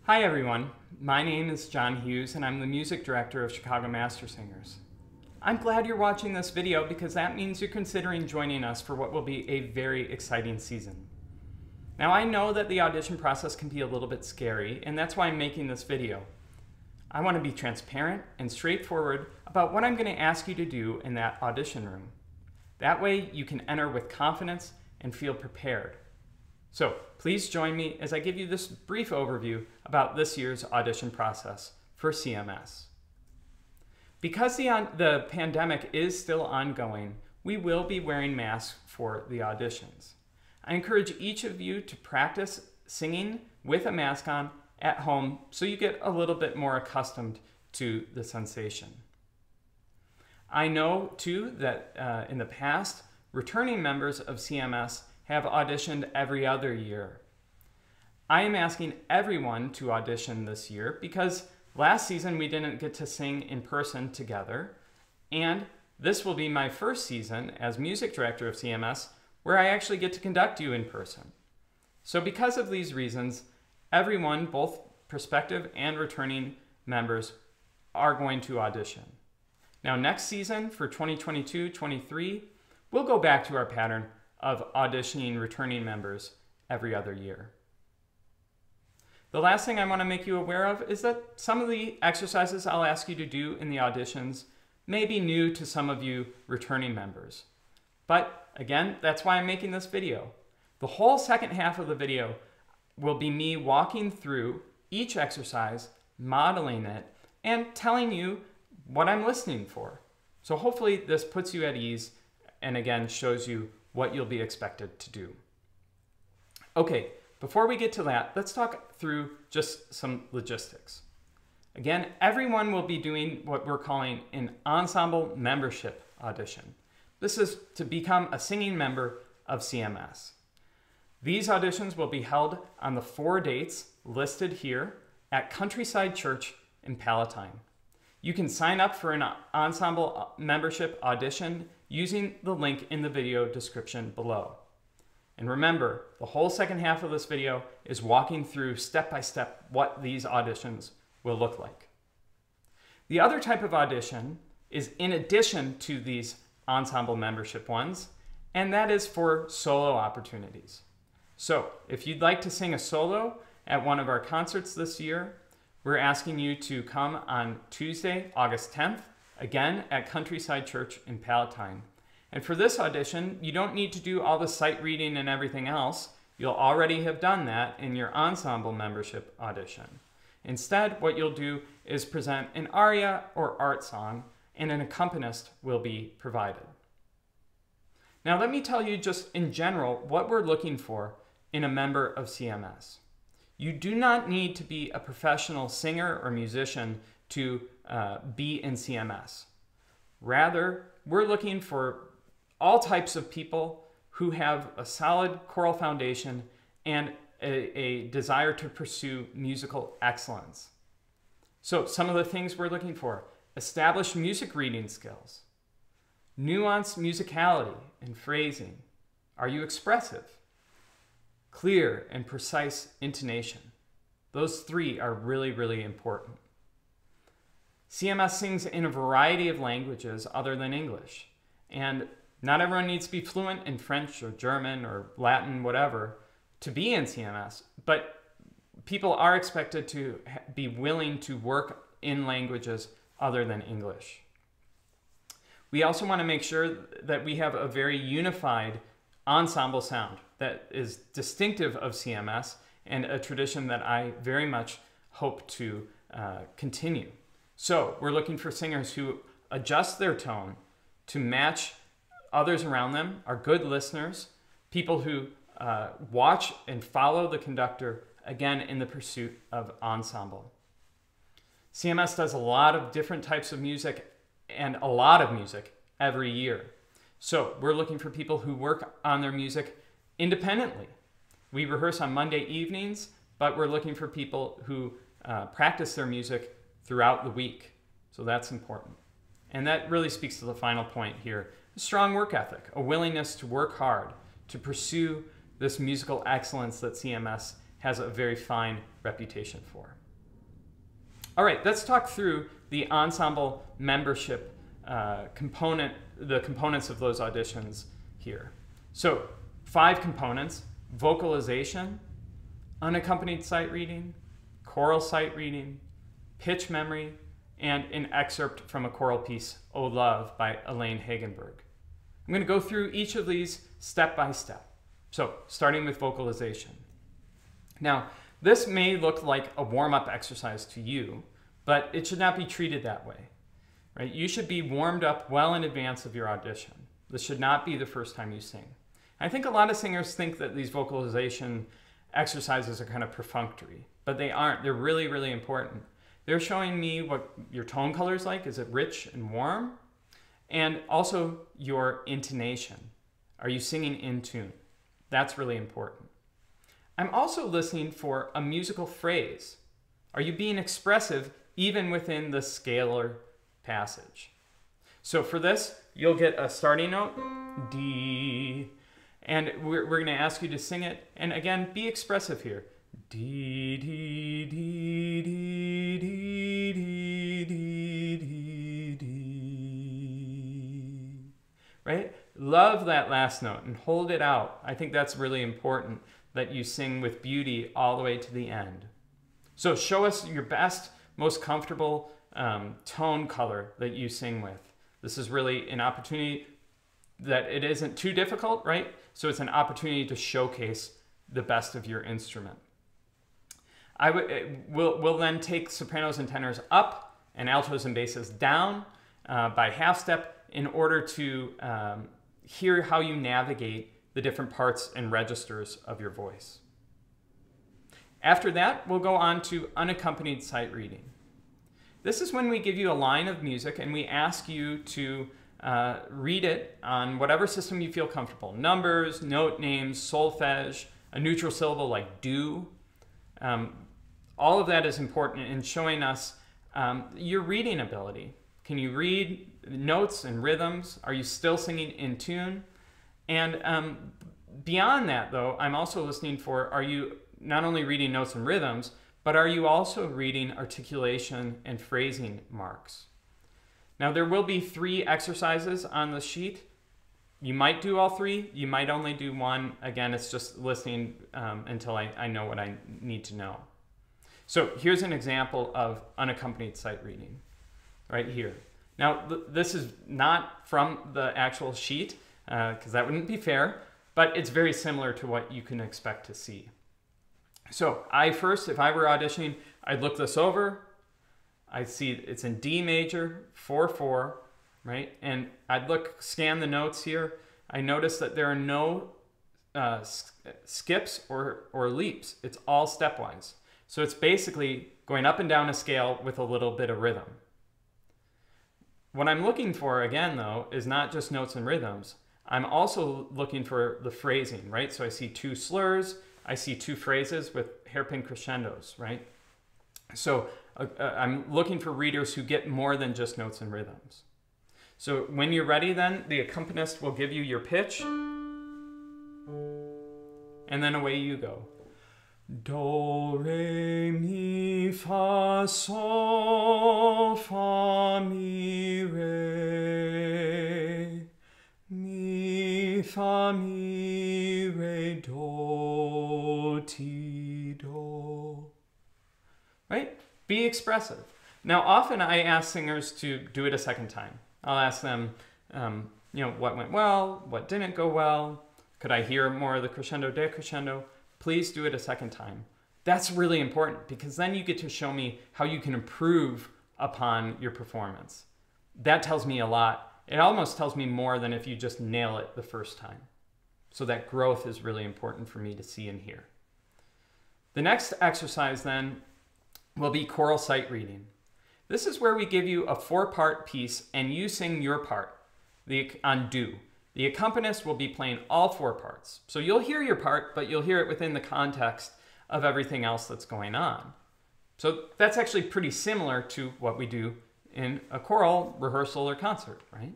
Hi everyone, my name is John Hughes and I'm the music director of Chicago Master Singers. I'm glad you're watching this video because that means you're considering joining us for what will be a very exciting season. Now I know that the audition process can be a little bit scary, and that's why I'm making this video. I want to be transparent and straightforward about what I'm going to ask you to do in that audition room. That way you can enter with confidence and feel prepared. So please join me as I give you this brief overview about this year's audition process for CMS. Because the pandemic is still ongoing, we will be wearing masks for the auditions. I encourage each of you to practice singing with a mask on at home so you get a little bit more accustomed to the sensation. I know too that in the past, returning members of CMS have auditioned every other year. I am asking everyone to audition this year because last season we didn't get to sing in person together, and this will be my first season as music director of CMS where I actually get to conduct you in person. So because of these reasons, everyone, both prospective and returning members, are going to audition. Now next season for 2022-23, we'll go back to our pattern of auditioning returning members every other year. The last thing I want to make you aware of is that some of the exercises I'll ask you to do in the auditions may be new to some of you returning members. But again, that's why I'm making this video. The whole second half of the video will be me walking through each exercise, modeling it, and telling you what I'm listening for. So hopefully this puts you at ease and again shows you what you'll be expected to do. Okay, before we get to that, let's talk through just some logistics. Again, everyone will be doing what we're calling an ensemble membership audition. This is to become a singing member of CMS. These auditions will be held on the 4 dates listed here at Countryside Church in Palatine. You can sign up for an ensemble membership audition using the link in the video description below. And remember, the whole second half of this video is walking through step by step what these auditions will look like. The other type of audition is in addition to these ensemble membership ones, and that is for solo opportunities. So if you'd like to sing a solo at one of our concerts this year, we're asking you to come on Tuesday, August 10th, again at Countryside Church in Palatine. And for this audition, you don't need to do all the sight reading and everything else. You'll already have done that in your ensemble membership audition. Instead, what you'll do is present an aria or art song, and an accompanist will be provided. Now let me tell you just in general what we're looking for in a member of CMS. You do not need to be a professional singer or musician to be in CMS. Rather, we're looking for all types of people who have a solid choral foundation and a desire to pursue musical excellence. So some of the things we're looking for: established music reading skills, nuanced musicality and phrasing. Are you expressive? Clear and precise intonation. Those three are really, really important. CMS sings in a variety of languages other than English, and not everyone needs to be fluent in French or German or Latin, whatever, to be in CMS, but people are expected to be willing to work in languages other than English. We also want to make sure that we have a very unified ensemble sound that is distinctive of CMS and a tradition that I very much hope to continue. So we're looking for singers who adjust their tone to match others around them, are good listeners, people who watch and follow the conductor, again in the pursuit of ensemble. CMS does a lot of different types of music and a lot of music every year. So we're looking for people who work on their music independently. We rehearse on Monday evenings, but we're looking for people who practice their music throughout the week. So that's important. And that really speaks to the final point here: a strong work ethic, a willingness to work hard, to pursue this musical excellence that CMS has a very fine reputation for. All right, let's talk through the ensemble membership component, the components of those auditions here. So 5 components: vocalization, unaccompanied sight reading, choral sight reading, pitch memory, and an excerpt from a choral piece, O Love, by Elaine Hagenberg. I'm going to go through each of these step by step. So starting with vocalization. Now, this may look like a warm-up exercise to you, but it should not be treated that way, right? You should be warmed up well in advance of your audition. This should not be the first time you sing. I think a lot of singers think that these vocalization exercises are kind of perfunctory, but they aren't. They're really, really important. They're showing me what your tone color is like. Is it rich and warm? And also your intonation. Are you singing in tune? That's really important. I'm also listening for a musical phrase. Are you being expressive even within the scalar passage? So for this, you'll get a starting note, D, and we're going to ask you to sing it. And again, be expressive here. D, D, D, D, D, D, D, D, D. Right? Love that last note and hold it out. I think that's really important, that you sing with beauty all the way to the end. So show us your best, most comfortable tone color that you sing with. This is really an opportunity that it isn't too difficult, right? So it's an opportunity to showcase the best of your instrument. We'll then take sopranos and tenors up and altos and basses down by half step in order to hear how you navigate the different parts and registers of your voice. After that, we'll go on to unaccompanied sight reading. This is when we give you a line of music and we ask you to read it on whatever system you feel comfortable. Numbers, note names, solfege, a neutral syllable like do. All of that is important in showing us your reading ability. Can you read notes and rhythms? Are you still singing in tune? And beyond that, though, I'm also listening for, are you not only reading notes and rhythms, but are you also reading articulation and phrasing marks? Now, there will be 3 exercises on the sheet. You might do all 3. You might only do 1. Again, it's just listening until I know what I need to know. So here's an example of unaccompanied sight reading right here. Now, this is not from the actual sheet, because that wouldn't be fair, but it's very similar to what you can expect to see. So if I were auditioning, I'd look this over. I'd see it's in D major, 4/4, right? And I'd scan the notes here. I notice that there are no skips or leaps. It's all stepwise. So it's basically going up and down a scale with a little bit of rhythm. What I'm looking for, again, though, is not just notes and rhythms. I'm also looking for the phrasing, right? So I see 2 slurs. I see 2 phrases with hairpin crescendos, right? So I'm looking for readers who get more than just notes and rhythms. So when you're ready, then, the accompanist will give you your pitch, and then away you go. Do, re, mi, fa, sol, fa, mi, re. Mi, fa, mi, re, do, ti, do. Right? Be expressive. Now, often I ask singers to do it a second time. I'll ask them, what went well, what didn't go well. Could I hear more of the crescendo, decrescendo? Please do it a second time. That's really important because then you get to show me how you can improve upon your performance. That tells me a lot. It almost tells me more than if you just nail it the first time. So that growth is really important for me to see and hear. The next exercise then will be choral sight reading. This is where we give you a 4-part piece and you sing your part on do. The accompanist will be playing all 4 parts. So you'll hear your part, but you'll hear it within the context of everything else that's going on. So that's actually pretty similar to what we do in a choral rehearsal or concert, right?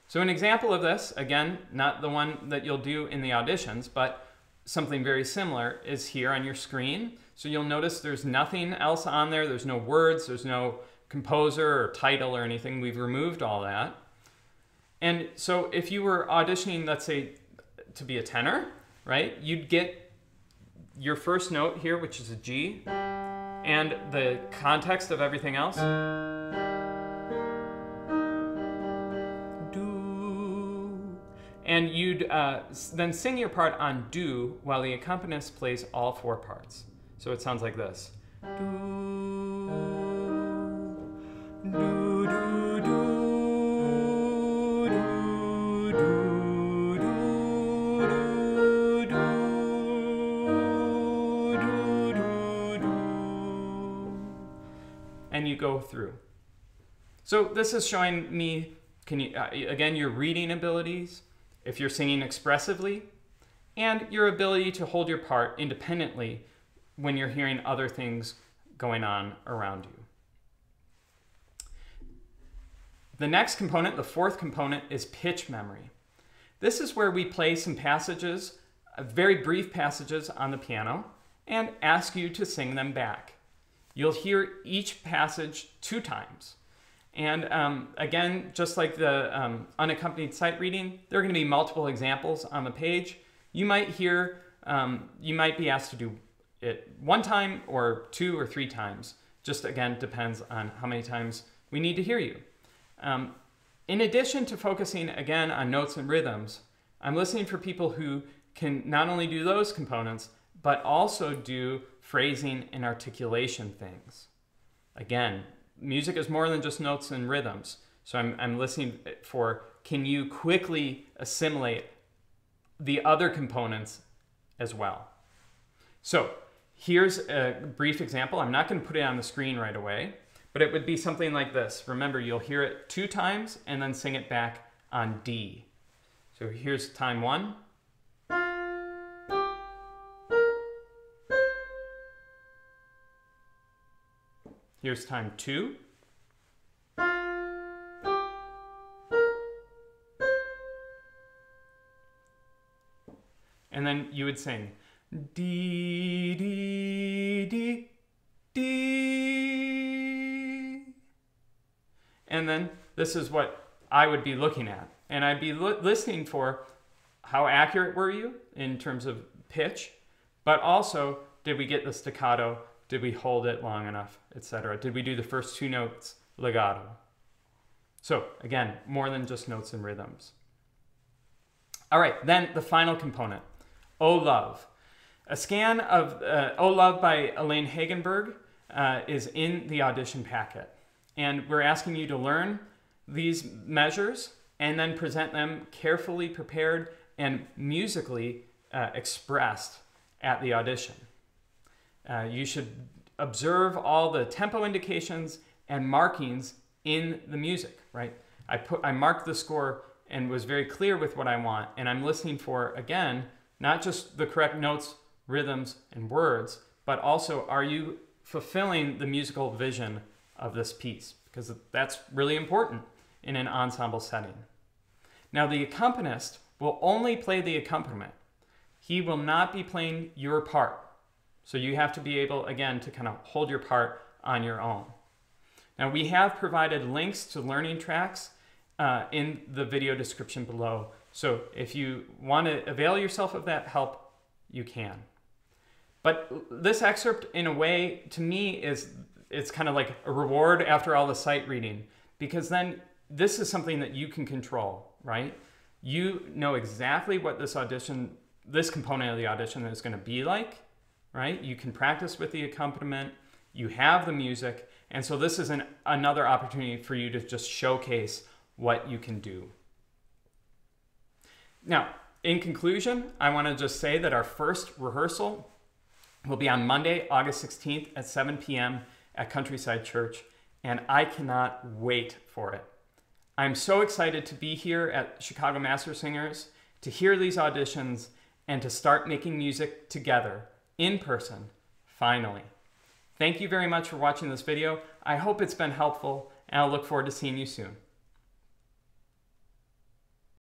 So an example of this, again, not the one that you'll do in the auditions, but something very similar is here on your screen. So you'll notice there's nothing else on there. There's no words, there's no composer or title or anything. We've removed all that. And so if you were auditioning, let's say, to be a tenor, right, you'd get your first note here, which is a G, and the context of everything else. And you'd then sing your part on do while the accompanist plays all 4 parts. So it sounds like this. Do, do, do, do, do, do, do, do, do, do. And you go through. So this is showing me, again, your reading abilities, if you're singing expressively, and your ability to hold your part independently when you're hearing other things going on around you. The next component, the 4th component, is pitch memory. This is where we play some passages, very brief passages on the piano, and ask you to sing them back. You'll hear each passage 2 times. And again, just like the unaccompanied sight reading, there are going to be multiple examples on the page. You might hear, you might be asked to do it 1 time or 2 or 3 times. Just again, depends on how many times we need to hear you. In addition to focusing again on notes and rhythms, I'm listening for people who can not only do those components, but also do phrasing and articulation things. Again, music is more than just notes and rhythms. So I'm listening for, can you quickly assimilate the other components as well? So here's a brief example. I'm not going to put it on the screen right away, but it would be something like this. Remember, you'll hear it 2 times and then sing it back on D. So here's time 1. Here's time 2. And then you would sing D, D, D, D. And then this is what I would be looking at. And I'd be listening for how accurate were you in terms of pitch, but also, did we get the staccato? Did we hold it long enough, etc.? Did we do the first 2 notes legato? So again, more than just notes and rhythms. All right, then the final component, Oh Love. A scan of Oh Love by Elaine Hagenberg is in the audition packet. And we're asking you to learn these measures and then present them carefully prepared and musically expressed at the audition. You should observe all the tempo indications and markings in the music, right? I marked the score and was very clear with what I want, and I'm listening for, again, not just the correct notes, rhythms, and words, but also, are you fulfilling the musical vision of this piece? Because that's really important in an ensemble setting. Now, the accompanist will only play the accompaniment. He will not be playing your part. So you have to be able, again, to kind of hold your part on your own. Now, we have provided links to learning tracks in the video description below. So if you want to avail yourself of that help, you can. But this excerpt, in a way, to me, it's kind of like a reward after all the sight reading, because then this is something that you can control, right? You know exactly what this component of the audition is going to be like, right? You can practice with the accompaniment, you have the music, and so this is another opportunity for you to just showcase what you can do. Now, in conclusion, I want to just say that our first rehearsal will be on Monday, August 16th at 7 p.m. at Countryside Church, and I cannot wait for it. I'm so excited to be here at Chicago Master Singers, to hear these auditions, and to start making music together, in person, finally. Thank you very much for watching this video. I hope it's been helpful, and I'll look forward to seeing you soon.